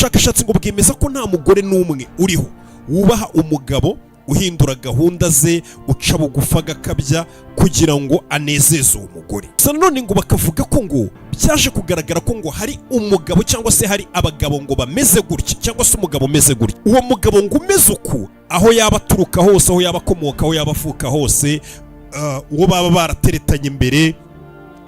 ubushakashatsi ngo bwemeza ko nta mugore n'umwe uriho wubaha umugabo uhindura gahunda ze, uca bugufa agakabya kugira ngo anezeze uwo mugore. Gusa none ngo bakavuga ko ngo byaje kugaragara ko ngo hari umugabo cyangwa se hari abagabo ngo bameze gutya cyangwa se umugabo umeze gutya. Uwo mugabo ngo umeze uku aho yaba aturuka hose, aho yaba akomoka, aho yaba avuka hose, uwo baba barateretanye imbere,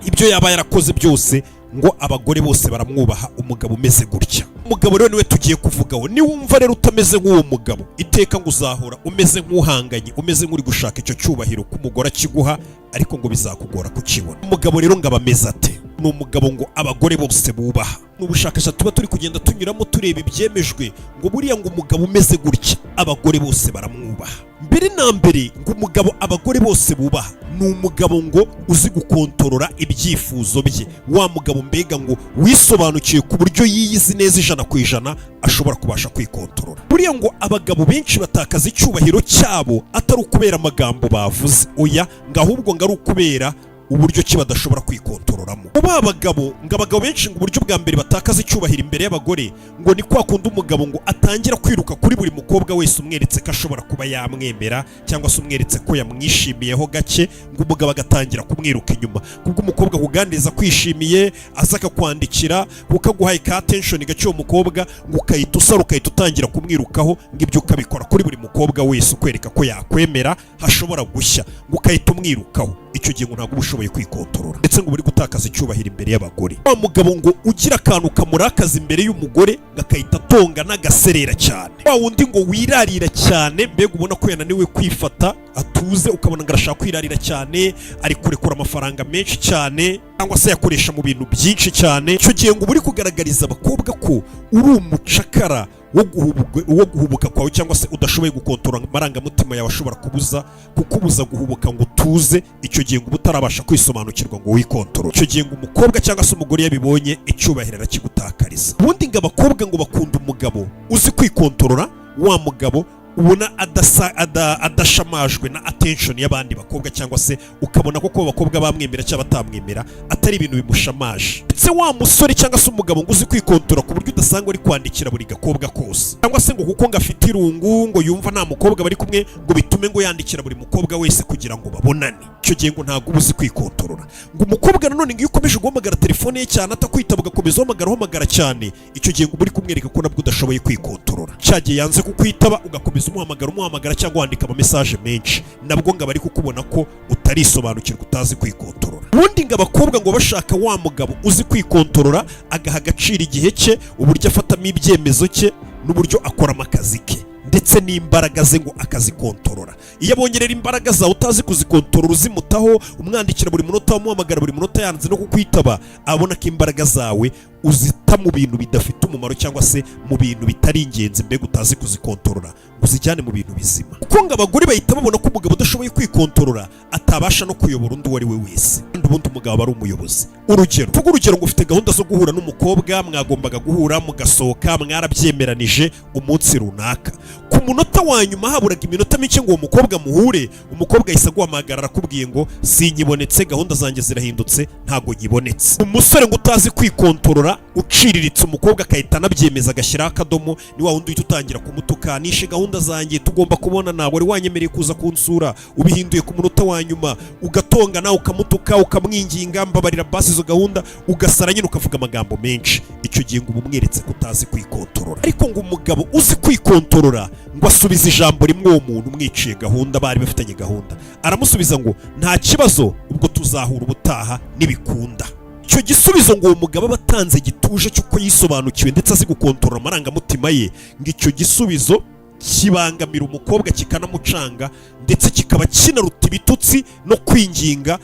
ibyo yaba yarakoze byose, ngo abagore bose baramwubaha umugabo umeze gutya. Umugabo rero niwe tugiye kuvugaho. Niwumva rero utameze nk'uwo mugabo, iteka ngo uzahora umeze nk'uhanganye, umeze nk'uri gushaka icyo cyubahiro ko umugore akiguha, ariko ngo bizakugora kukibona. Umugabo rero ngo abameze ate? Ni umugabo ngo abagore bose bubaha. N'ubushakashatsi tuba turi kugenda tunyuramo tureba ibyemejwe ngo buriya ngo umugabo umeze gutya abagore bose baramwubaha. Mbere na mbere ngo umugabo abagore bose bubaha ni umugabo ngo uzi gukontorora ibyifuzo bye, wa mugabo mbega ngo wisobanukiye ku buryo yiyizi neza 100% ashobora kubasha kwikontorora. Buriya ngo abagabo benshi batakaza icyubahiro cyabo atari ukubera amagambo bavuze, oya, ngo ahubwo ngo ari ukubera uburyo ki badashobora kwikontororamo. Uba abagabo ngo abagabo benshi ngo uburyo bwa mbere batakaza icyubahiro imbere y'abagore ngo ni kwa kundi umugabo ngo atangira kwiruka kuri buri mukobwa wese umweretse ko ashobora kuba yamwemera cyangwa se umweretse ko yamwishimiyeho gake, ngo umugabo agatangira kumwiruka inyuma. Kubwo umukobwa kuganiriza kwishimiye aza akakwandikira ukaguhaye ka attention gake uwo mukobwa ngo ukahita usara ukahita utangira kumwirukaho, ngo ibyo ukabikora kuri buri mukobwa wese ukwereka ko yakwemera hashobora gushya, ngo ukahita umwirukaho. Icyo gihe ngo ntabwo ushoboye kwikontorora ndetse ngo buri gutakaza icyubahiro imbere y'abagore. Wa mugabo ngo ugira akantu kamurakaza imbere y'umugore gakahita atonga n'agaserera cyane. Wa wundi ngo wirarira cyane, mbega ubona ko yananiwe kwifata atuze, ukabona ngo arashaka kwirarira cyane, ari kurekura amafaranga menshi cyane cyangwa se yakoresha mu bintu byinshi cyane. Icyo gihe ngo buri kugaragariza abakobwa ko uri umucakara wo guhubuka kwawe cyangwa se udashoboye gukontorora amarangamutima yawe ashobora kukubuza guhubuka ngo tuze. Icyo gihe ngo utarabasha kwisobanukirwa ngo wikontorore. Icyo gihe ngo umukobwa cyangwa se umugore yabibonye icyubahiro arakigutakariza. Ubundi ngo abakobwa ngo bakunda umugabo uzi kwikontorora, wa mugabo ubona adashamajwe na attention y'abandi bakobwa, cyangwa se ukabona ko abakobwa bamwemera cyangwa batamwemera atari ibintu bimushamaje. Ndetse wa musore cyangwa se umugabo ngo uzi kwikontora ku buryo udasanga uri kwandikira buri gakobwa kose, cyangwa se ngo kuko ngo afite irungu ngo yumva nta mukobwa bari kumwe ngo bitume ngo yandikira buri mukobwa wese kugira ngo babonane. Icyo gihe ngo ntabwo uzi kwikontorora. Ngo umukobwa nanone ngo iyo ukomeje guhamagara telefone ye cyane atakwitaba ugakomeza uhamagara cyane, icyo gihe ngo uri kumwereka ko nabwo udashoboye kwikontorora. Cyagiye yanze kukwitaba ugakomeza umuhamagara cyangwa wandika ama message menshi, nabwo ngo bari kukubona ko utarisobanukirwa utazi kwikontorora. Ubundi ngo abakobwa ngo bashaka wa mugabo uzi kwikontorora, agaha agaciro igihe cye, uburyo afatamo ibyemezo cye n'uburyo akora akazi ke ndetse n'imbaraga ze ngo akazikontorora. Iyo abongerera imbaraga zawe utazi kuzikontorora, uzimutaho umwandikira buri munota, umuhamagara buri munota yanze no kukwitaba, abona ko imbaraga zawe uzita mu bintu bidafite umumaro cyangwa se mu bintu bitari ingenzi, mbega utazi kuzikontorora, uzijyane mu bintu bizima. Kuko ngo abagore bahita babona ko umugabo udashoboye kwikontorora atabasha no kuyobora undi uwo ari we wese, ubundi umugabo aba ari umuyobozi. Urugero ngo ufite gahunda zo guhura n'umukobwa, mwagombaga guhura mugasohoka, mwarabyemeranije umunsi runaka, ku munota wa nyuma haburaga iminota mike ngo uwo mukobwa muhure, umukobwa ahise aguhamagara arakubwiye ngo sinyibonetse, gahunda zanjye zirahindutse, ntago nyibonetse. Umusore ngo utazi kwikontorora uciriritse umukobwa akahita anabyemeza agashyiraho akadomo, ni wa wundi uhita utangira kumutuka, nishe gahunda zanjye, tugomba kubona nawe, wari wanyemereye kuza kunsura, ubihinduye ku munota wa nyuma, ugatonga nawe ukamutuka ukamwinginga, mbabarira basi izo gahunda, ugasara nyine ukavuga amagambo menshi. Icyo gihe ngo umweretse ko utazi kwikontorora. Ariko ngo umugabo uzi kwikontorora ngo asubiza ijambo rimwe uwo muntu umwiciye gahunda, bari bafitanye gahunda, aramusubiza ngo nta kibazo, ubwo tuzahura ubutaha nibikunda. Icyo gisubizo ngo uwo mugabo aba atanze gituje cy'uko yisobanukiwe ndetse azi gukontorora amarangamutima ye, ngo icyo gisubizo kibangamira umukobwa kikanamucanga ndetse kikaba kinaruta ibitutsi no kwinginga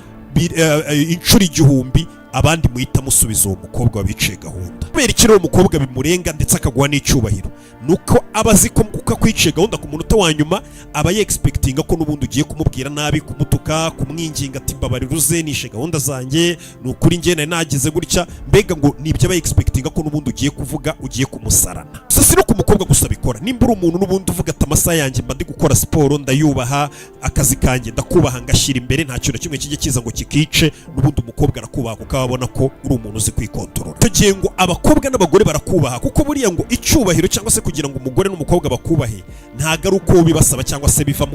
inshuro 1000 abandi muhita musubiza uwo mukobwa wabiciye gahunda. Kubera iki uwo mukobwa bimurenga ndetse akagwa n'icyubahiro, nuko abazi ko kwiciye gahunda ku munota wa nyuma aba expectinga ko n'ubundi ugiye kumubwira nabi, kumutuka, kumwinginga ati mbabarira uze nishe gahunda zanjye, nukuri njye nagize gutya, mbega ngo nibyo aba expectinga ko n'ubundi ugiye kuvuga, ugiye kumusarana. Gusa si no umukobwa gusa bikora. Nimba uri umuntu n'ubundi uvuga ati amasaha yanjye mba ndi gukora siporo, ndayubaha, akazi kanjye ndakubaha, ngashyira imbere, nta kintu na kimwe kijye kiza ngo kikice, n'ubundi umukobwa arakubaha kuko ababona ko uri umuntu uzi kwikontorora. Tugiye ngo abakobwa n'abagore barakubaha, kuko buriya ngo icyubahiro cyangwa se kugira ngo umugore n'umukobwa bakubahe ntago ari uko ubibasaba cyangwa se biva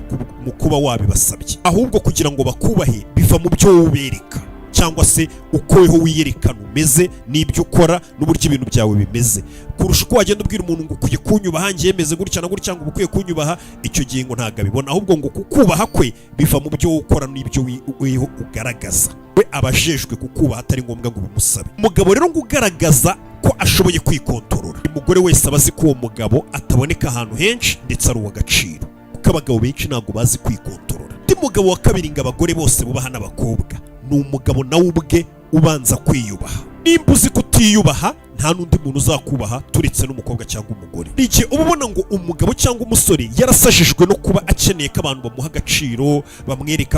mu kuba wabibasabye, ahubwo kugira ngo bakubahe biva mu byo ubereka cyangwa se uko weho wiyerekana umeze n'ibyo ukora n'uburyo ibintu byawe bimeze, kurusha uko wagenda ubwira umuntu ngo ukwiye kunyubaha, ngiye meze gutya na gutya, ngo ukwiye kunyubaha. Icyo gihe ngo ntago abibona, ahubwo ngo kukubaha kwe biva mu byo ukora n'ibyo weho ugaragaza. We abajejwe kukubaha atari ngombwa ngo bimusabe. Umugabo rero ngo ugaragaza ko ashoboye kwikontorora, umugore wese aba azi ko uwo mugabo ataboneka ahantu henshi ndetse ari uw'agaciro, kuko abagabo benshi ntabwo bazi kwikontorora. Undi mugabo wa kabiri ngo abagore bose bubaha n'abakobwa ni umugabo nawe ubwe ubanza kwiyubaha. Nimba uzi kutiyubaha nta n'undi muntu uzakubaha turetse n'umukobwa cyangwa umugore. Igihe uba ubona ngo umugabo cyangwa umusore yarasajijwe no kuba akeneye ko abantu bamuha agaciro,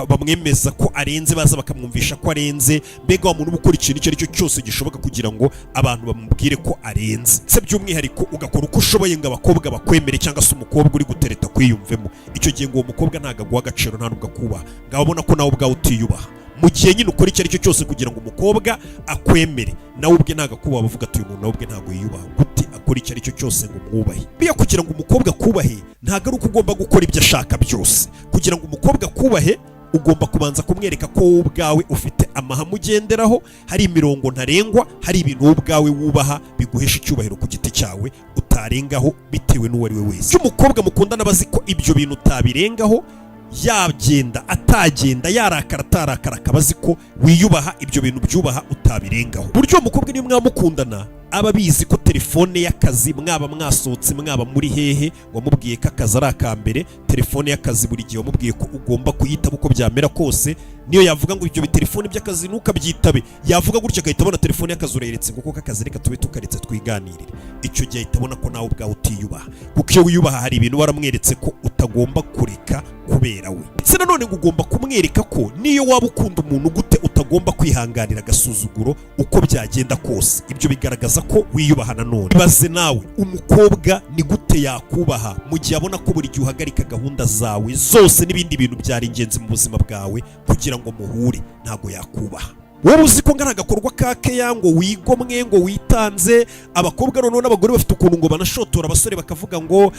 bamwemeza ko arenze, baza bakamwumvisha ko arenze, mbega wa muntu uba ukora ikintu icyo ari cyo cyose gishoboka kugira ngo abantu bamubwire ko arenze, se by'umwihariko ugakora uko ushoboye ngo abakobwa bakwemere cyangwa se umukobwa uri gutereta kwiyumvemo. Icyo gihe ngo uwo mukobwa ntago aguha agaciro, nta nubwo akubaha, ngaho ubona ko nawe ubwawe utiyubaha. Mu gihe nyine ukora icyo ari cyo cyose kugira ngo umukobwa akwemere, nawe ubwe ntago akubaha, bavuga ati uyu muntu nawe ubwe ntago yiyubaha, gute akora icyo ari cyo cyose ngo umwubahe. Biya kugira ngo umukobwa akubahe ntago ari uko ugomba gukora ibyo ashaka byose. Kugira ngo umukobwa akubahe ugomba kubanza kumwereka ko wowe ubwawe ufite amahame ugenderaho, hari imirongo ntarengwa, hari ibintu wowe ubwawe wubaha biguhesha icyubahiro ku giti cyawe utarengaho bitewe n'uwo ari we wese. Umukobwa mukundana abazi ko ibyo bintu utabirengaho, yagenda atagenda, yarakara atarakara, akaba azi ko wiyubaha, ibyo bintu byubaha utabirengaho. Buryo umukobwa niyo mwamukundana aba abizi ko telefone y'akazi, mwaba mwasohotse mwaba muri hehe, wamubwiye ko akazi ari akambere, telefone y'akazi buri gihe wamubwiye ko ugomba kuyitaba uko byamera kose. Niyo yavuga ngo ibyo bitelefone by'akazi ntukabyitabe, yavuga gutya agahita abona telefone y'akazi urayeretse ngo kuko akazi reka tube tukaretse twiganirire. Icyo gihe ahita abona ko nawe ubwawe utiyubaha, kuko iyo wiyubaha hari ibintu waramweretse ko utagomba kureka kubera we. Ndetse nanone ngo ugomba kumwereka ko niyo waba ukunda umuntu gute utagomba kwihanganira agasuzuguro uko byagenda kose. Ibyo bigaragaza ko wiyubaha. Nanone ibaze nawe, umukobwa ni gute yakubaha mu gihe abona ko buri gihe uhagarika gahunda zawe zose n'ibindi bintu byari ingenzi mu buzima bwawe kugira ngo muhure? Ntago yakubaha. Wowe uzi ko ngana agakorwa kakeya ngo wigomwe ngo witanze. Abakobwa noneho n'abagore bafite ukuntu ngo banashotora abasore bakavuga ngo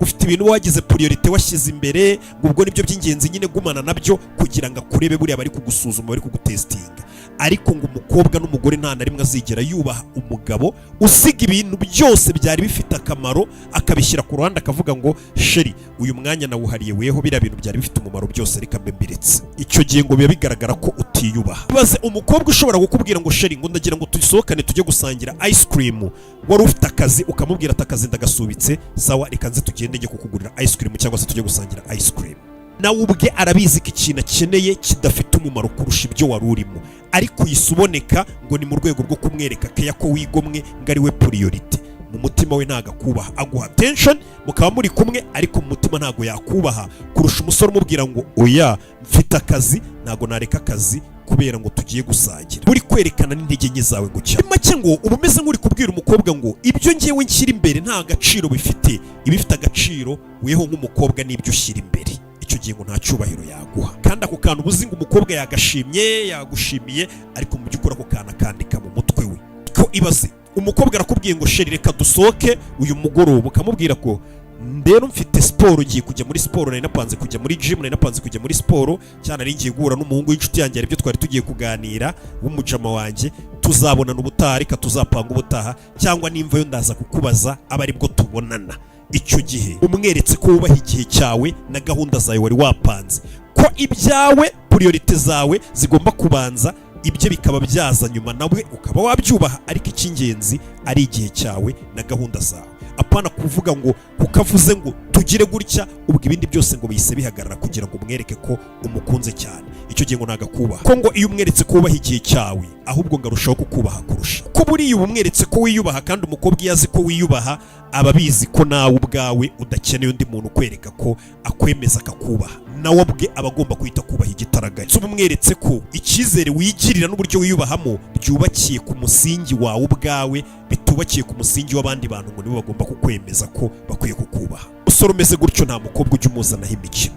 ufite ibintu wagize priority washyize imbere, ngo ubwo nibyo by'ingenzi nyine gumana nabyo kugira ngo akurebe, buriya bari kugusuzuma, bari kugutestinga. Ariko ngo umukobwa n'umugore nta na rimwe azigera yubaha umugabo usiga ibintu byose byari bifite akamaro akabishyira ku ruhande akavuga ngo sheri uyu mwanya nawuhariye weho, biriya bintu byari bifite umumaro byose reka mbe mbiretse. Icyo gihe ngo biba bigaragara ko utiyubaha. Baze umukobwa ushobora kukubwira ngo sheri ngo ndagira ngo tusohokane tujye gusangira ice cream, wari ufite akazi ukamubwira ati akazi ndagasubitse, sawa reka nze tugende njye kukugurira ice cream cyangwa se tujye gusangira ice cream. Nawe ubwe arabizi ko ikintu akeneye kidafite umumaro kurusha ibyo wari urimo, ariko yisuboneka ngo ni mu rwego rwo kumwereka keya ko wigomwe ngo ari we priority. Mu mutima we ntago akubaha, aguha attention mukaba muri kumwe, ariko mu mutima ntago yakubaha kurusha umusore umubwira ngo oya mfite akazi, ntago nareka akazi kubera ngo tugiye gusangira. Uri kwerekana n'intege nke zawe gucya. Make ngo uba umeze nk'uri kubwira umukobwa ngo ibyo ngewe nshyira imbere nta gaciro bifite, ibifite agaciro weho nk'umukobwa n'ibyo ushyira imbere. Icyo gihe ngo nta cyubahiro yaguha. Kandi ako kantu ubuzi ngo umukobwa yagashimye, yagushimiye, ariko mu by'ukuri ako kantu akandika mu mutwe we. Ko ibaze umukobwa arakubwiye ngo sheri reka dusohoke uyu mugoroba, ukamubwira ko ndero mfite siporo, ngiye kujya muri siporo, nari napanze kujya muri gym, nari napanze kujya muri siporo, cyane ari ngiye guhura n'umuhungu w'inshuti yanjye, aribyo twari tugiye kuganira w'umujama wanjye, tuzabonana ubutaha, reka tuzapanga ubutaha, cyangwa nimva yo ndaza kukubaza aba aribwo tubonana. Icyo gihe umweretse ko wubaha igihe cyawe na gahunda zawe wari wapanze, ko ibyawe priority zawe zigomba kubanza, ibyo bikaba byaza nyuma, nawe ukaba wabyubaha, ariko icy'ingenzi ari igihe cyawe na gahunda zawe. Apana kuvuga ngo kukavuze ngo tugire gutya, ubwo ibindi byose ngo bihise bihagarara kugira ngo umwereke ko umukunze cyane. Icyo gihe ngo nagakubaha. Ko ngo iyo umweretse ko wubaha igihe cyawe, ahubwo ngo arushaho kukubaha kurusha. Ko buriya uba umweretse ko wiyubaha, kandi umukobwa iyo azi ko wiyubaha aba abizi ko nawe ubwawe udakeneye undi muntu ukwereka ko akwemeza akakubaha, nawe ubwe aba agomba guhita kubaha igitaraganya. uba umweretse ko icyizere wigirira n'uburyo wiyubahamo byubakiye ku musingi wawe ubwawe, bitubakiye ku musingi w'abandi bantu ngo nibo bagomba kukwemeza ko bakwiye kukubaha. umusore umeze gutyo nta mukobwa ujya umuzanaho imikino.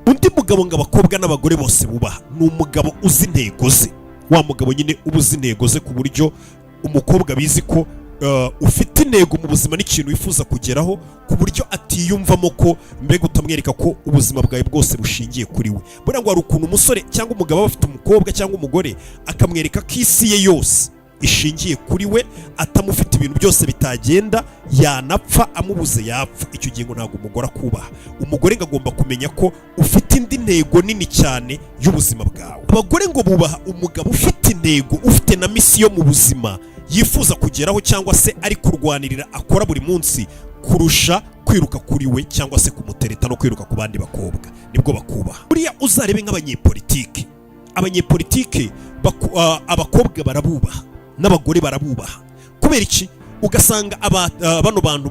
undi mugabo ngo abakobwa n'abagore bose bubaha ni umugabo uzi intego ze, wa mugabo nyine uba uzi intego ze ku buryo umukobwa bizi ko ufite intego mu buzima n'ikintu wifuza kugeraho, ku buryo atiyumvamo ko mbega utamwereka ko ubuzima bwawe bwose bushingiye kuri we. buriya ngo hari ukuntu umusore cyangwa umugabo aba afite umukobwa cyangwa umugore akamwereka ko isi ye yose ishingiye kuri we, atamufite ibintu byose bitagenda, yanapfa amubuze yapfa. icyo gihe ngo ntabwo umugore akubaha. umugore ngo agomba kumenya ko ufite indi ntego nini cyane y'ubuzima bwawe. abagore ngo bubaha umugabo ufite intego, ufite na misiyo mu buzima yifuza kugeraho cyangwa se ari kurwanirira akora buri munsi, kurusha kwiruka kuri we cyangwa se kumutereta no kwiruka ku bandi bakobwa. nibwo bakubaha. buriya uzarebe nk'abanyepolitike, abakobwa barabubaha n'abagore barabubaha. kubera iki? ugasanga bano bantu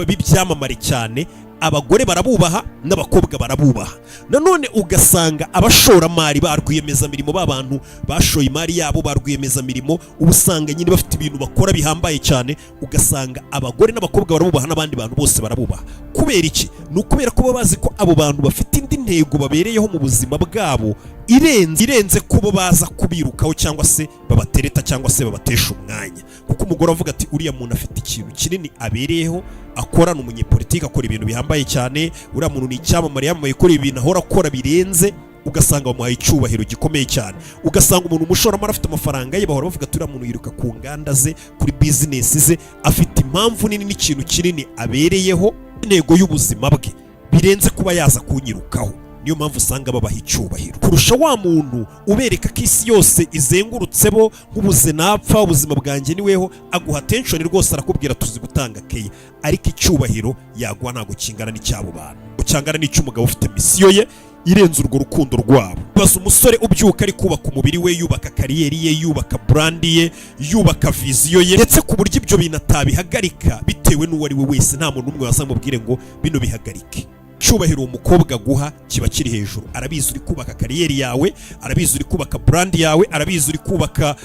b'ibyamamare cyane, abagore barabubaha n'abakobwa barabubaha. nanone ugasanga abashoramari ba rwiyemezamirimo, b'abantu bashoye imari yabo ba rwiyemezamirimo, uba usanga nyine bafite ibintu bakora bihambaye cyane, ugasanga abagore n'abakobwa barabubaha n'abandi bantu bose barabubaha. kubera iki? ni ukubera ko baba bazi ko abo bantu bafite indi ntego babereyeho mu buzima bwabo irenze kubo baza kubirukaho cyangwa se babatereta cyangwa se babatesha umwanya. kuko umugore avuga ati uriya muntu afite ikintu kinini abereyeho akora, ni umunyepolitiki, akora ibintu bihambaye cyane, uriya muntu ni icyamamare, yamamaye kuri ibintu ahora akora birenze, ugasanga bamuhaye icyubahiro gikomeye cyane. ugasanga umuntu umushoramari afite amafaranga ye, bahora bavuga ati uriya muntu yiruka ku nganda ze, kuri bizinesi ze, afite impamvu nini n'ikintu kinini abereyeho, intego y'ubuzima bwe birenze kuba yaza kunyirukaho. niyo mpamvu usanga babaha icyubahiro kurusha wa muntu ubereka ko isi yose izengurutsebo nk'ubuze napfa, ubuzima bwanjye niweho, aguha attention rwose, arakubwira tuzi gutanga keya, ariko icyubahiro yaguha ntabwo kingana n'icyabo bantu, cyangana n'icy'umugabo ufite misiyo ye irenze urwo rukundo rwabo. baza umusore ubyuka ari kubaka umubiri we, yubaka kariyeri ye, yubaka brand ye, yubaka viziyo ye, ndetse ku buryo ibyo bintu atabihagarika bitewe n'uwo ari we wese. nta muntu umwe wazamubwire ngo bino bihagarike. cyubahiro umukobwa guha kiba kiri hejuru. arabizi uri kubaka kariyeri yawe, arabizi uri kubaka brand yawe, arabizi uri kubaka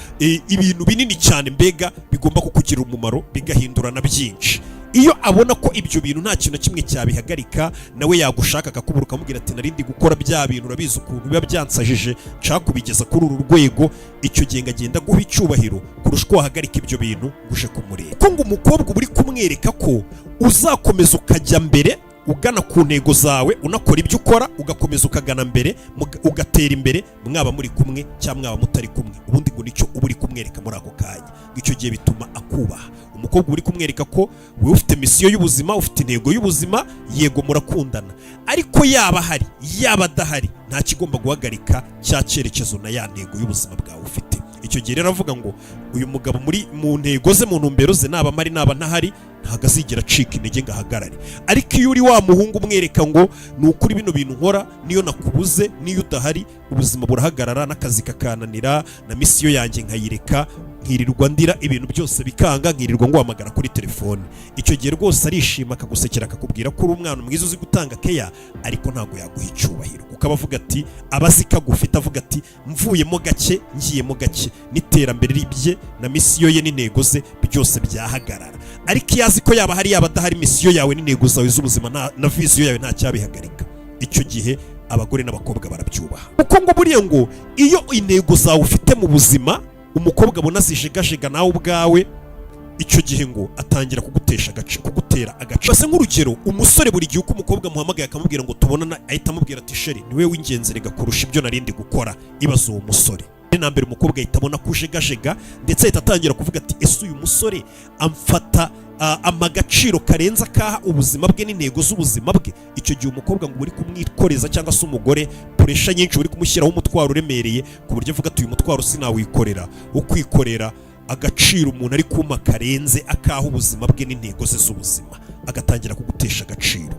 ibintu binini cyane, mbega bigomba kukugirira umumaro, bigahindura na byinshi. iyo abona ko ibyo bintu nta kintu kimwe cyabihagarika, nawe yagushaka akakubura ukamubwira ati narindi gukora bya bintu, urabizi ukuntu biba byansajije, nshaka kubigeza kuri uru rwego, icyo gihe ngagenda guha icyubahiro kurusha ko wahagarika ibyo bintu guje kumureba. kuko ngo umukobwa uba uri kumwereka ko uzakomeza ukajya mbere ugana ku ntego zawe, unakora ibyo ukora, ugakomeza ukagana mbere, ugatera imbere, mwaba muri kumwe cyangwa mwaba mutari kumwe. ubundi ngo nicyo uba uri kumwereka muri ako kanya. icyo gihe bituma akubaha. umukobwa uri kumwereka ko wowe ufite misiyo y'ubuzima, ufite intego y'ubuzima, yego murakundana, ariko yaba ahari yaba adahari, nta kigomba guhagarika cya cyerekezo na ya ntego y'ubuzima bwawe ufite. icyo gihe rero avuga ngo uyu mugabo mu ntego ze, mu ntumbero ze, naba mari naba ntahari, ntabwo azigera acika intege ngo ahagarare. ariko iyo uri wa muhungu umwereka ngo ni ukuri bino bintu nkora, niyo nakubuze, niyo udahari, ubuzima burahagarara, n'akazi kakananira, na misiyo yanjye nkayireka, nkirirwa ndira, ibintu byose bikanga, nkirirwa nguhamagara kuri telefone. icyo gihe rwose arishima, akagusekera, akakubwira ko uri umwana mwiza uzi gutanga keya, ariko ntabwo yaguha icyubahiro. kuko abavuga ati, abazi ko agufite, avuga ati mvuyemo gake ngiyemo gake, n'iterambere ribye na misiyo ye n'intego ze byose byahagarara. ariko iyo azi ko yaba hari yaba adahari, misiyo yawe n'intego zawe z'ubuzima na viziyo yawe nta cyabihagarika, icyo gihe abagore n'abakobwa barabyubaha. kuko ngo buriya ngo iyo intego zawe ufite mu buzima umukobwa abona zijegajega nawe ubwawe, icyo gihe ngo atangira kugutera agace. base nk'urugero, umusore buri gihe uko umukobwa muhamagaye akamubwira ngo tubonana, ahita amubwira ati sheri niwe w'ingenzi rega kurusha ibyo narindi gukora. ibaze uwo musore na mbere umukobwa ahita abona kujegajega, ndetse ahita atangira kuvuga ati ese uyu musore amfata amagaciro karenze akaha ubuzima bwe n'intego z'ubuzima bwe. icyo gihe umukobwa ngo uri kumwikoreza cyangwa se umugore puresha nyinshi, uri kumushyiraho umutwaro uremereye, ku buryo avuga ati uyu mutwaro sinawikorera, wo kwikorera agaciro umuntu ari kuma karenze akaha ubuzima bwe n'intego ze z'ubuzima, agatangira kugutesha agaciro.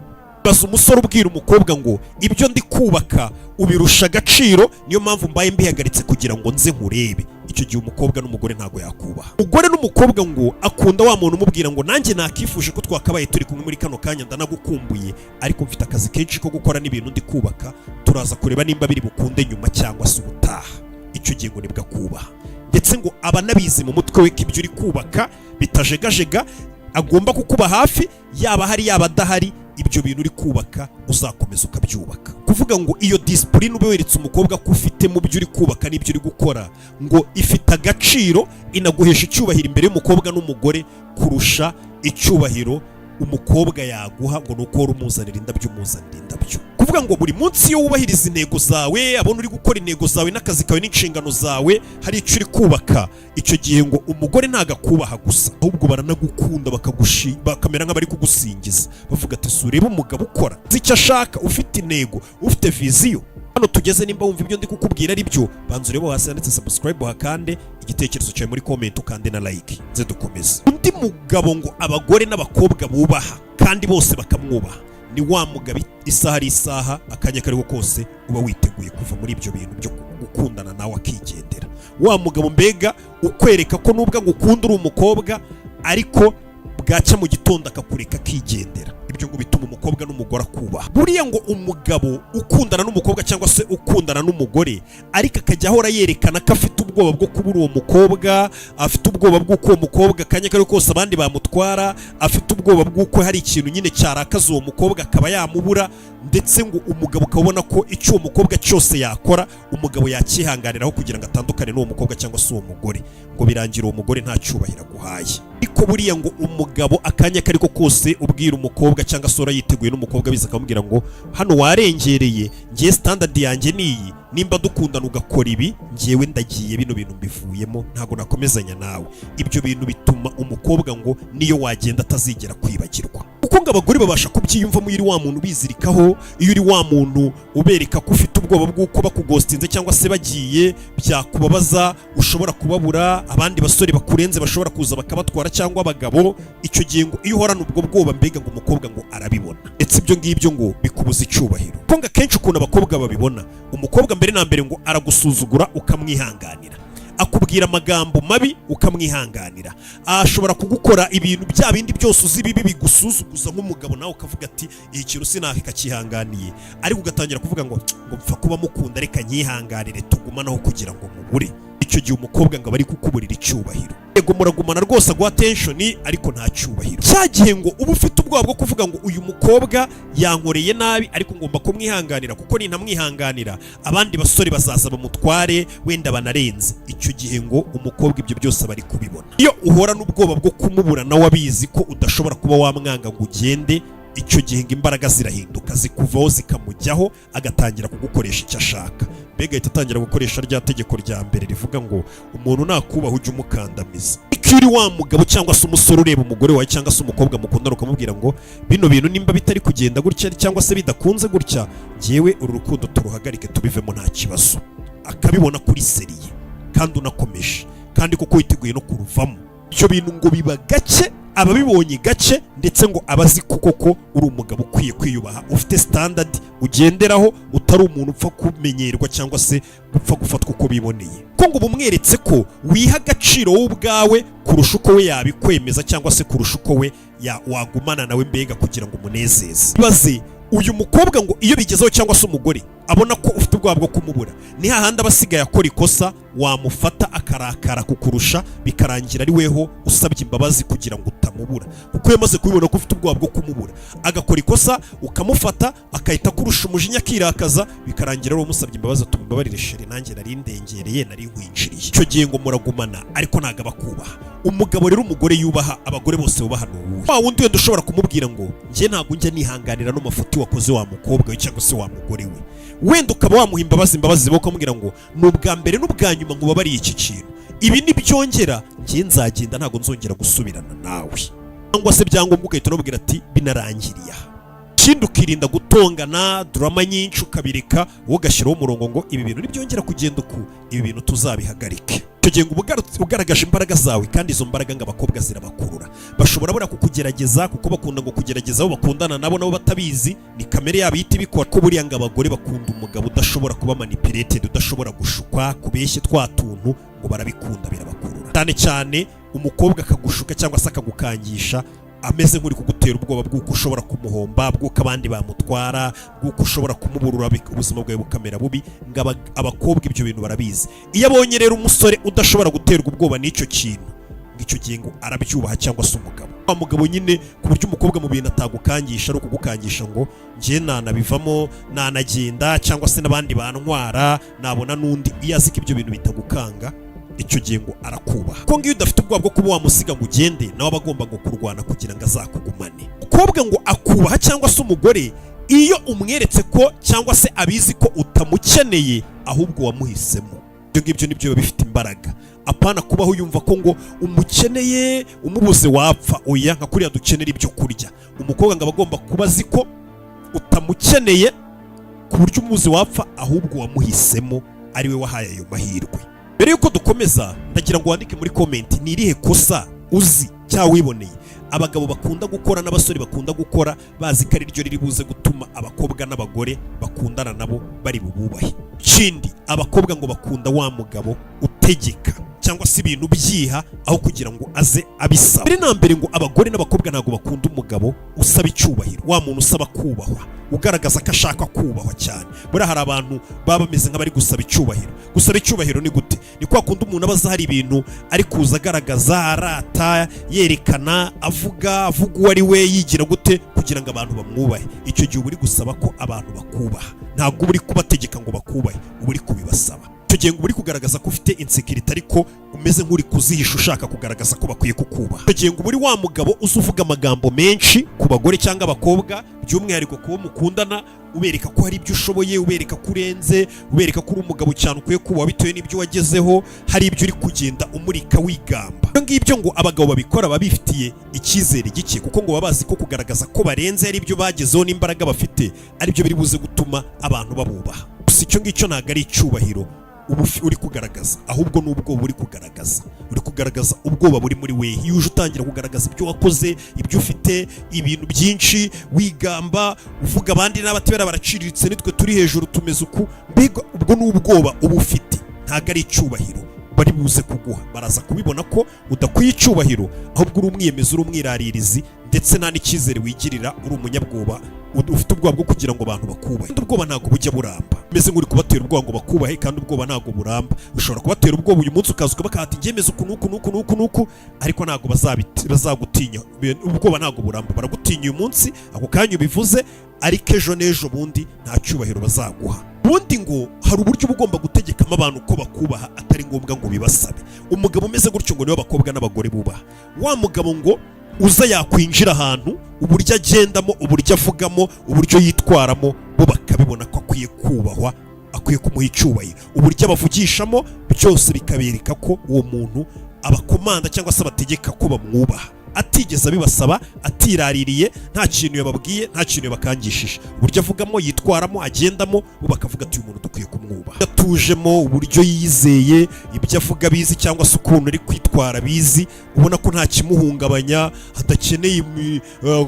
baza umusore ubwira umukobwa ngo ibyo ndi kubaka ubirusha agaciro, niyo mpamvu mbaye mbihagaritse kugira ngo nze nkurebe. icyo gihe umukobwa n'umugore ntago yakubaha. Umugore n'umukobwa ngo akunda wa muntu umubwira ngo nanjye nakifuje ko twakabaye turi kumwe muri kano kanya, ndanagukumbuye, ariko mfite akazi kenshi ko gukora n'ibintu ndi kubaka, turaza kureba nimba biri bukunde nyuma cyangwa se ubutaha. Icyo gihe ngo nibwo akubaha, ndetse ngo aba nabizi mu mutwe we ko ibyo uri kubaka bitajegajega, agomba kukuba hafi, yaba hari yaba adahari, ibyo bintu uri kubaka uzakomeza ukabyubaka. Kuvuga ngo iyo discipline ube weretse umukobwa ko ufite mu byo uri kubaka n'ibyo uri gukora, ngo ifite agaciro, inaguhesha icyubahiro imbere y'umukobwa n'umugore kurusha icyubahiro umukobwa yaguha ngo nuko wari umuzanira indabyo umuzanira indabyo. Kuvuga ngo buri munsi iyo wubahiriza intego zawe, abona uri gukora intego zawe n'akazi kawe n'inshingano zawe, hari icyo uri kubaka, icyo gihe ngo umugore ntago akubaha gusa, ahubwo baranagukunda, bakamera nk'abari kugusingiza, bavuga ati sureba umugabo ukora icyo ashaka, ufite intego, ufite viziyo. Hano tugeze, nimba wumva ibyo ndi kukubwira ari byo, banza urebe hasi handitse subscribe, hakande igitekerezo cyawe muri comment, ukande na like, nze dukomeze. Undi mugabo ngo abagore n'abakobwa bubaha kandi bose bakamwubaha ni wa mugabo isaha ari isaha, akanya kariho kose uba witeguye kuva muri ibyo bintu byo gukundana nawe akigendera. Wa mugabo mbega ukwereka ko nubwo ngukunda uri umukobwa, ariko bwaca mu gitondo akakureka akigendera. Ibyo ngo bituma umukobwa n'umugore akubaha. Buriya ngo umugabo ukundana n'umukobwa cyangwa se ukundana n'umugore, ariko akajya ahora yerekana ko afite ubwoba bwo kubura uwo mukobwa, afite ubwoba bw'uko uwo mukobwa akanya kariho kose abandi bamutwara, afite ubwoba bw'uko hari ikintu nyine cyarakaza uwo mukobwa akaba yamubura, ndetse ngo umugabo ukabona ko icyo uwo mukobwa cyose yakora umugabo yakihanganiraho kugira ngo atandukane n'uwo mukobwa cyangwa se uwo mugore, ngo birangira uwo mugore nta cyubahiro aguhaye. Ariko buriya ngo umugabo akanya kariko kose ubwira umukobwa cyangwa se yiteguye n'umukobwa biza akamubwira ngo hano warengereye, ngiye standard yanjye niyi, nimba dukundana ugakora ibi, ngiyewe ndagiye, bino bintu mbivuyemo, ntago nakomezanya nawe. Ibyo bintu bituma umukobwa ngo niyo wagenda atazigera kwibagirwa, kuko ngo abagore babasha kubyiyumvamo iyo uri wa muntu bizirikaho, iyo uri wa muntu ubereka ko ufite ubwoba bw'uko bakugostinze cyangwa se bagiye byakubabaza, ushobora kubabura, abandi basore bakurenze bashobora kuza bakabatwara cyangwa abagabo. Icyo gihe ngo iyo uhorana ubwo bwoba, mbega ngo umukobwa ngo arabibona, ndetse ibyo ngibyo ngo bikubuza icyubahiro. Kuko ngo akenshi ukuntu abakobwa babibona, umukobwa mbere na mbere ngo aragusuzugura ukamwihanganira, akubwira amagambo mabi ukamwihanganira, ashobora kugukora ibintu bya bindi byose uzi bibi bigusuzuguza nk'umugabo, nawe ukavuga ati iyi kintu sinaka kihanganiye, ariko ugatangira kuvuga ngo mpfa kuba mukunda, reka nyihanganire tugumanaho kugira ngo mubure. Icyo gihe umukobwa ngo bari kukuburira icyubahiro. Yego muragumana rwose agwa attention, ariko nta cyubahiro. Cyagihe ngo uba ufite ubwoba bwo kuvuga ngo uyu mukobwa yankoreye nabi, ariko ngomba kumwihanganira, kuko nintamwihanganira abandi basore bazaza bamutware, wenda banarenze. Icyo gihe ngo umukobwa ibyo byose bari kubibona. Iyo uhora n'ubwoba bwo kumubura nawe abizi ko udashobora kuba wamwanga ngo ugende, icyo gihe ngo imbaraga zirahinduka, zikuvaho zikamujyaho, agatangira kugukoresha icyo ashaka. Mbega ahita atangira gukoresha rya tegeko rya mbere rivuga ngo umuntu nakubaha ujye umukandamiza. Iyo uri wa mugabo cyangwa se umusore ureba umugore wawe cyangwa se umukobwa mukundana ukamubwira ngo bino bintu nimba bitari kugenda gutya cyangwa se bidakunze gutya, ngewe uru rukundo turuhagarike tubivemo nta kibazo, akabibona kuri seriye kandi unakomeje, kandi kuko witeguye no kuruvamo. Ibyo bintu ngo biba gake, ababibonye gake, ndetse ngo abazi koko uri umugabo ukwiye kwiyubaha, ufite standard ugenderaho, utari umuntu upfa kumenyerwa cyangwa se gupfa gufatwa uko biboneye. Ko ngo bumweretse ko wiha agaciro wowe ubwawe kurusha uko we yabikwemeza cyangwa se kurusha uko we wagumana nawe, mbega kugira ngo umunezeze. Baze uyu mukobwa ngo iyo bigezeho cyangwa se umugore abona ko ufite ubwoba bwo kumubura, ni hahandi abasigaye akora ikosa, wamufata akarakara kukurusha, bikarangira ari weho usabye imbabazi kugira ngo utamubura, kuko yamaze kubibona ko ufite ubwoba bwo kumubura, agakora ikosa ukamufata, akahita kurusha umujinya akirakaza, bikarangira ari umusabye imbabazi, tumbabarire sheri, nanjye nari ndengereye, nari nkwinjiriye. Icyo gihe ngo muragumana, ariko ntago abakubaha. Umugabo rero umugore yubaha, abagore bose bubaha n'uwuhe. Wa wundi wenda ushobora kumubwira ngo njye ntago njya nihanganira no mafuti wakoze wa mukobwa we cyangwa se wa mugore we, wenda ukaba wamuha imbabazi ziba ukamubwira ngo n'ubwa mbere n'ubwa nyuma ngo ubabariye iki kintu, ibi nibyongera njye nzagenda, ntago nzongera gusubirana nawe, cyangwa se byangombwa ugahita unabwira ati binarangiriye aha. ikindi ukirinda gutongana drama nyinshi ukabireka ugashyiraho umurongo ngo ibi bintu nibyongera kugenda uku ibi bintu tuzabihagarike. Icyo gihe ngo ugaragaje imbaraga zawe, kandi izo mbaraga ngo abakobwa zirabakurura. Bashobora bura kukugerageza kuko bakunda ngo kugerageza abo bakundana nabo batabizi, ni kamere yabo ihita ibikora. Ko buriya ngo abagore bakunda umugabo udashobora kuba manipulated, udashobora gushukwa, kubeshye twa tuntu, ngo barabikunda, birabakurura cyane cyane. Umukobwa akagushuka cyangwa se akagukangisha ameze nk'uri kugutera ubwoba bw'uko ushobora kumuhomba, bw'uko abandi bamutwara, bw'uko ushobora kumuburura ubuzima bwawe bukamera bubi. Ngo abakobwa ibyo bintu barabizi. Iyo abonye rero umusore udashobora guterwa ubwoba n'icyo kintu, ngicyo gihe ngo arabyubaha, cyangwa se umugabo. Wa mugabo nyine ku buryo umukobwa mu bintu atagukangisha ari ukugukangisha ngo njye nanabivamo, nanagenda, cyangwa se n'abandi bantwara, nabona n'undi. Iyo azi ko ibyo bintu bitagukanga, icyo gihe ngo arakubaha. Ko ngiyo udafite ubwoba bwo kuba wamusiga ngo ugende, nawe aba agomba ngo kurwana kugira ngo azakugumane. Umukobwa ngo akubaha cyangwa se umugore iyo umweretse ko cyangwa se abizi ko utamukeneye, ahubwo wamuhisemo. Ibyo ngibyo nibyo biba bifite imbaraga. Apana kubaho yumva ko ngo umukeneye umubuze wapfa. Oya, nka kuriya dukenera ibyo kurya. Umukobwa ngo aba agomba kuba azi ko utamukeneye ku buryo umubuze wapfa, ahubwo wamuhisemo, ari we wahaye ayo mahirwe. Mbere yuko dukomeza, ndagira ngo wandike muri comment ni irihe kosa uzi cyangwa wiboneye abagabo bakunda gukora n'abasore bakunda gukora, bazi ko ari ryo riri buze gutuma abakobwa n'abagore bakundana nabo bari bububahe. Ikindi, abakobwa ngo bakunda wa mugabo utegeka cyangwa se ibintu byiha aho kugira ngo aze abisaba. Mbere na mbere ngo abagore n'abakobwa ntago bakunda umugabo usaba icyubahiro, wa muntu usaba kubahwa, ugaragaza ko ashaka kubahwa cyane. Buriya hari abantu baba bameze nk'abari gusaba icyubahiro. Gusaba icyubahiro ni gute? Ni kwa kundi umuntu abaza hari ibintu ari kuza agaragaza, arata, yerekana, avuga uwo ari we, yigira gute kugira ngo abantu bamwubahe. Icyo gihe uba uri gusaba ko abantu bakubaha, ntabwo uba uri kubategeka ngo bakubahe, uba uri kubibasaba. Icyo gihe ngo uri kugaragaza ko ufite insecurity, ariko umeze nk'uri kuzihisha ushaka kugaragaza ko bakwiye kukubaha. Icyo gihe ngo uri wa mugabo uzuvuga amagambo menshi ku bagore cyangwa abakobwa, by'umwihariko kubo mukundana, ubereka ko hari ibyo ushoboye, ubereka ko urenze, ubereka ko uri umugabo cyane ukwiye kubaha bitewe n'ibyo wagezeho, hari ibyo uri kugenda umurika wigamba. Ibyo ngibyo ngo abagabo babikora baba bifitiye icyizere gike, kuko ngo baba bazi ko kugaragaza ko barenze ari ibyo bagezeho n'imbaraga bafite, ari byo biri buze gutuma abantu babubaha. Gusa icyo ngicyo ntabwo ari icyubahiro ubu uri kugaragaza, ahubwo n'ubwoba uri kugaragaza. Uri kugaragaza ubwoba buri muri we. Iyo uje utangira kugaragaza ibyo wakoze, ibyo ufite, ibintu byinshi, wigamba, uvuga abandi n'abatebera baraciriritse, nitwe turi hejuru tumeze uku, mbega ubwo n'ubwoba uba ufite, ntabwo ari icyubahiro bari buze kuguha. Baraza kubibona ko udakwiye icyubahiro, ahubwo uri umwiyemezi, uri umwiraririzi, ndetse nta n'icyizere wigirira, uri umunyabwoba, ufite ubwoba bwo kugira ngo abantu bakubahe. Ubwoba ntabwo bujya buramba. Meze nk'uri kubatera ubwoba ngo bakubahe, kandi ubwoba ntabwo buramba. Ushobora kubatera ubwoba uyu munsi ukaza ukabakata ngemeze uku nuku, ariko ntabwo bazagutinya. Ubwoba ntabwo buramba. Baragutinya uyu munsi, ako kanya ubivuze, ariko ejo n'ejo bundi nta cyubahiro bazaguha. Ubundi ngo hari uburyo uba ugomba gutegekamo abantu ko bakubaha, atari ngombwa ngo bibasabe. Umugabo umeze gutyo ngo niwe abakobwa n'abagore bubaha. Wa mugabo ngo uza yakwinjira ahantu, uburyo agendamo, uburyo avugamo, uburyo yitwaramo, bo bakabibona ko akwiye kubahwa, akwiye kumuha icyubahiro. Uburyo abavugishamo byose bikabereka ko uwo muntu abakomanda cyangwa se abategeka ko bamwubaha, atigeze abibasaba, atiraririye, nta kintu yababwiye, nta kintu yabakangishije. Uburyo avugamo, yitwaramo, agendamo, bo bakavuga ati uyu muntu dukwiye kumwubaha. Atujemo, uburyo yizeye, ibyo avuga bizi, cyangwa se ukuntu ari kwitwara bizi, ubona ko nta kimuhungabanya, adakeneye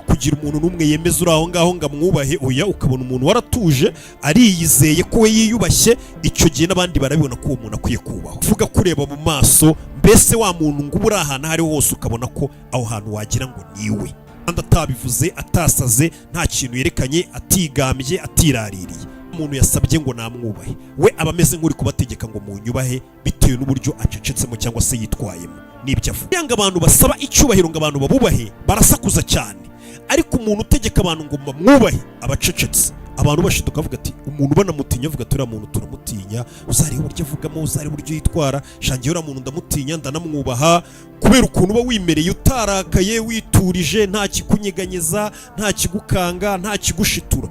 kugira umuntu n'umwe yemeza uri aho ngaho ngo amwubahe. Oya, ukabona umuntu waratuje, ariyizeye ko we yiyubashye. Icyo gihe n'abandi barabibona ko uwo muntu akwiye kubahwa. Uvuga kureba mu maso, mbese wa muntu ngo uri ahantu aho ari hose ukabona ko aho hantu wagira ngo niwe, kandi atabivuze, atasaze, nta kintu yerekanye, atigambye, atiraririye. Umuntu yasabye ngo namwubahe, we aba ameze nk'uri kubategeka ngo munyubahe, bitewe n'uburyo acecetsemo cyangwa se yitwayemo n'ibyo avuga. Yanga abantu basaba icyubahiro ngo abantu babubahe barasakuza cyane, ariko umuntu utegeka abantu ngo bamwubahe abacecetse. Abantu bashiduka bavuga ati umuntu banamutinya, avuga ati uriya muntu turamutinya, uzareba uburyo avugamo, uzareba uburyo yitwara, shangiye uriya muntu ndamutinya, ndanamwubaha, kubera ukuntu uba wimereye, utarakaye, witurije, nta kikunyeganyeza, nta kigukanga, nta kigushitura,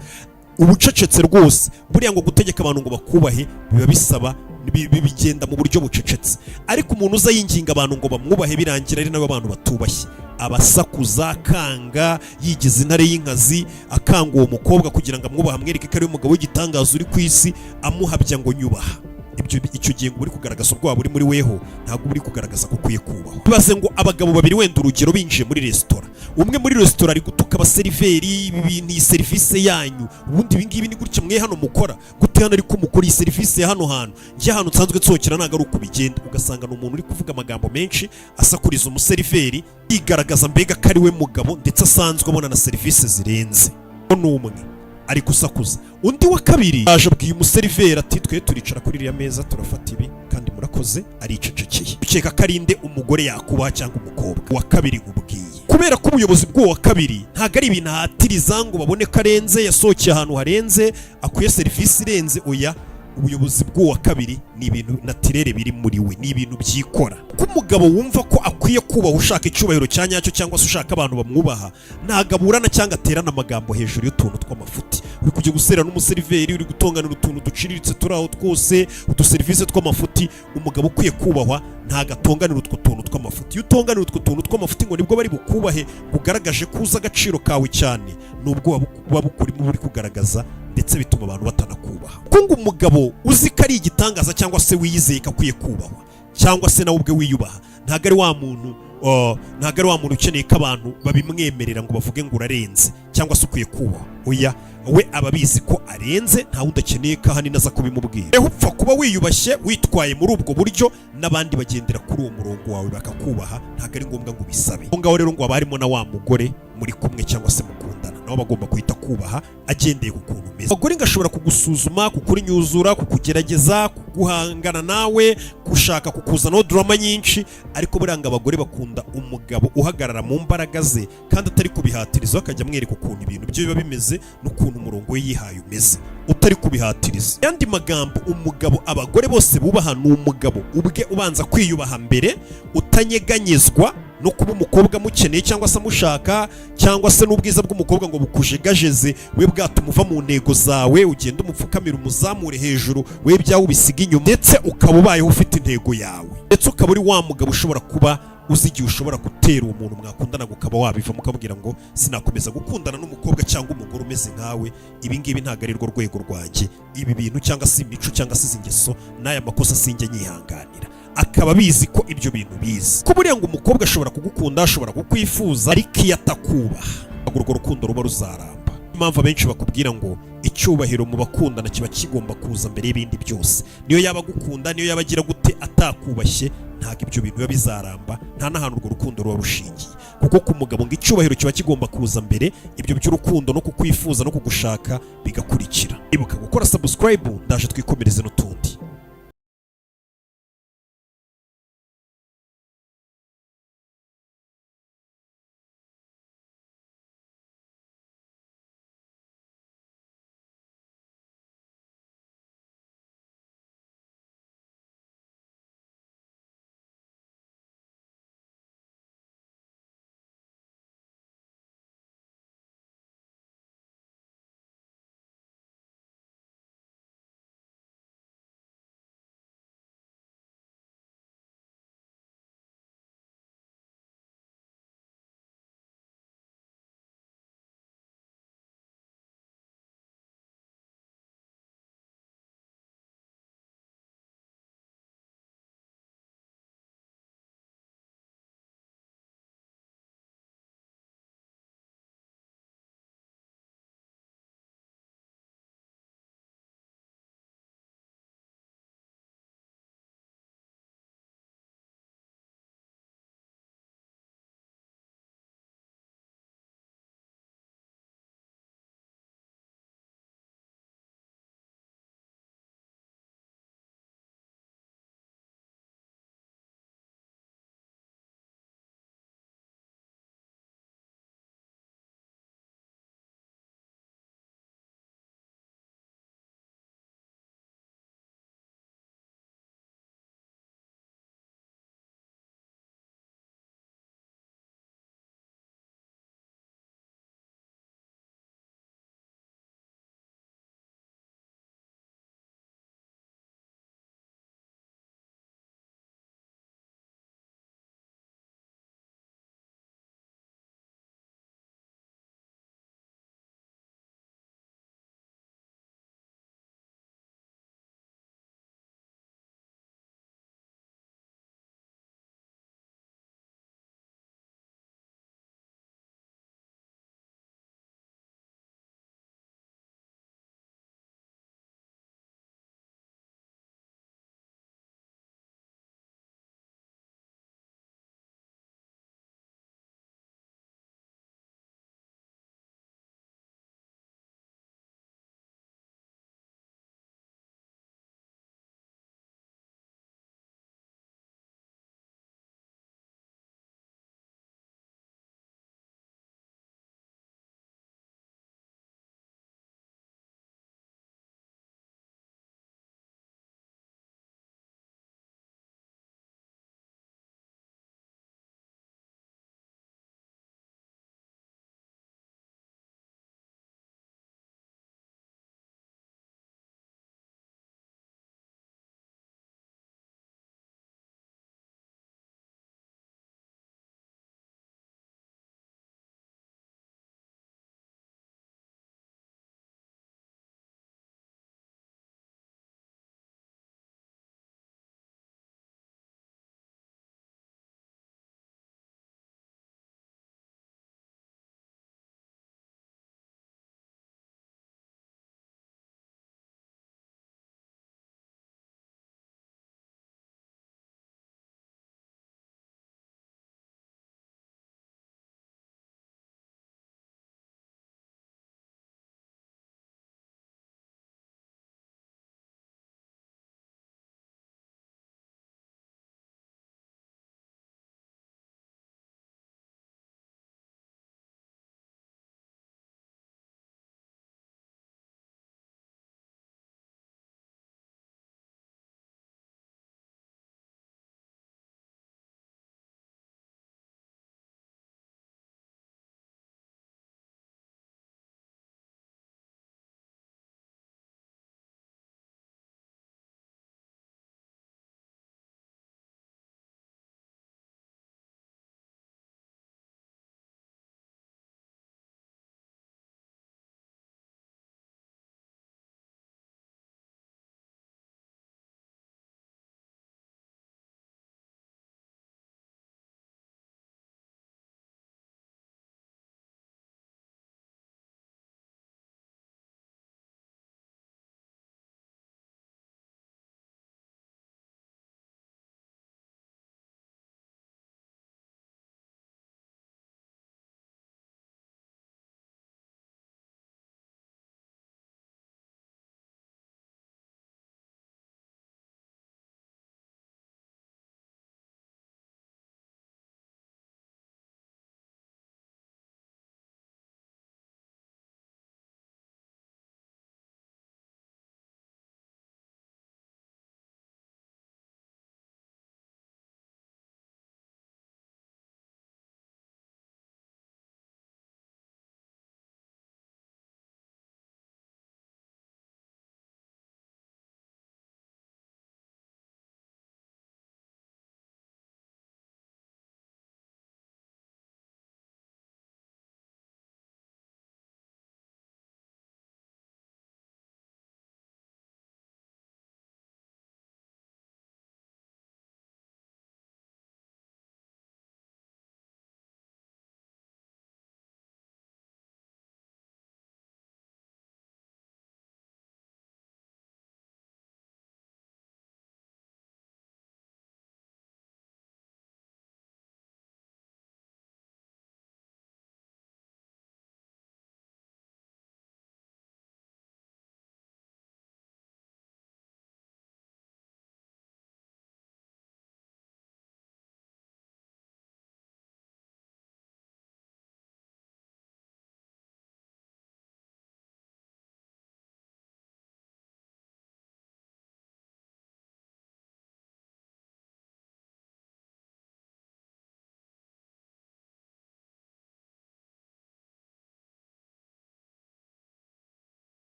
ubucecetse rwose. Buriya ngo gutegeka abantu ngo bakubahe biba bisaba bigenda mu buryo bucecetse. Ariko umuntu uza yinginga abantu ngo bamwubahe birangira ari nabo abantu batubashye, abasakuza, akanga, yigize intare y'inkazi, akanga uwo mukobwa kugira ngo amwubahe, amwereke ko ari umugabo w'igitangaza uri ku isi, amuhabya ngo nyubaha. Icyo gihe ngo uri kugaragaza ubwoba uri muri weho, ntabwo uri kugaragaza ko ukwiye kubahwa. Bibaze ngo abagabo babiri wenda urugero binjiye muri resitora, umwe muri resitora ari gutuka abaseriveri, ni serivisi yanyu, ubundi ibingibi ni gutya mwe hano mukora gute hano, ariko mukora iyi serivisi ya hano hantu, njye hano nsanzwe nsohokera ntabwo ari uko bigenda. Ugasanga ni umuntu uri kuvuga amagambo menshi asakuriza umuseriveri, yigaragaza mbega ko ari we mugabo ndetse asanzwe abona na serivisi zirenze. N'umwe ari gusakuza. Undi wa kabiri aje abwiye umuseriveri ati twe turicara kuri iriya meza turafata ibi kandi murakoze, aricecekeye. Ukeka ko arinde umugore yakubaha cyangwa umukobwa. Uwa kabiri ubwiye, kubera ko ubuyobozi bw'uwa kabiri ntabwo ari ibintu ahatiriza ngo babone ko arenze, yasohokeye ahantu harenze, akwiye serivisi irenze. Oya, ubuyobozi bw'uwa kabiri ni ibintu natirere biri muri we, ni ibintu byikora. Ko umugabo wumva ko akwiye kubaha, ushaka icyubahiro cya nyacyo cyangwa se ushaka abantu bamwubaha, ntagaburana cyangwa aterana amagambo hejuru y'utuntu tw'amafuti. Uri kujya gusera n'umuseriveri, uri gutonganira utuntu duciriritse turi aho twose, uduserivisi tw'amafuti. Umugabo ukwiye kubahwa ntagatonganira utwo tuntu tw'amafuti. Iyo utonganira utwo tuntu tw'amafuti ngo nibwo bari bukubahe, kugaragaje ko uzi agaciro kawe cyane, nubwo buba bukurimo buri kugaragaza, ndetse bituma abantu batanakubaha. Kunga umugabo uzi ko ari igitangaza cyangwa se wiyizeye ko akwiye kubahwa, cyangwa se nawe ubwe wiyubaha, ntabwo ari wa muntu ukeneye ko abantu babimwemerera ngo bavuge ngo urarenze cyangwa se ukwiye kubahwa. Oya, we aba abizi ko arenze, nta wundi akeneye ko ahanini aza kubimubwira. Rero upfa kuba wiyubashye witwaye muri ubwo buryo, n'abandi bagendera kuri uwo murongo wawe bakakubaha, ntabwo ari ngombwa ngo ubisabe. Aho ngaho rero ngo haba harimo na wa mugore muri kumwe cyangwa se mukundana, nawe bagomba guhita kubaha agendeye ku kuntu umeze. Abagore ngashobora kugusuzuma, kukurinyuzura, kukugerageza, kuguhangana nawe, gushaka kukuzanaho drama nyinshi, ariko buranga abagore bakunda umugabo uhagarara mu mbaraga ze kandi atari kubihatiriza, akajya amwereka ukuntu ibintu byo biba bimeze n'ukuntu umurongo we yihaye umeze, utari kubihatiriza. Yandi magambo, umugabo abagore bose bubaha ni umugabo ubwe ubanza kwiyubaha mbere, utanyeganyezwa no kuba umukobwa mukeneye cyangwa se amushaka, cyangwa se n'ubwiza bw'umukobwa ngo bukujegajeze, we bwatuma uva mu ntego zawe, ugenda umupfukamira umuzamure hejuru, we byawe ubisiga inyuma, ndetse ukaba ubayeho ufite intego yawe, ndetse ukaba uri wa mugabo ushobora kuba uzi igihe ushobora gutera uwo muntu mwakundana ukaba wabivamo, ukabwira ngo sinakomeza gukundana n'umukobwa cyangwa umugore umeze nkawe, ibi ngibi ntabwo ari rwo rwego rwanjye, ibi bintu cyangwa se imico cyangwa se izi ngeso n'aya makosa sinjye nyihanganira. Akaba bizi ko ibyo bintu bizi ko buriya ngo umukobwa ashobora kugukunda, ashobora kukwifuza, ariko iyo atakubaha ntabwo urwo rukundo ruba ruzaramba. Impamvu abenshi bakubwira ngo icyubahiro mu bakundana kiba kigomba kuza mbere y'ibindi byose. Niyo yaba agukunda, niyo yaba agira gute, atakubashye ntabwo ibyo bintu biba bizaramba, nta n'ahantu urwo rukundo ruba rushingiye. Kuko ku mugabo ngo icyubahiro kiba kigomba kuza mbere, ibyo by'urukundo no kukwifuza no kugushaka bigakurikira. Ibuka gukora subscribe, ndaje twikomereze n'utundi.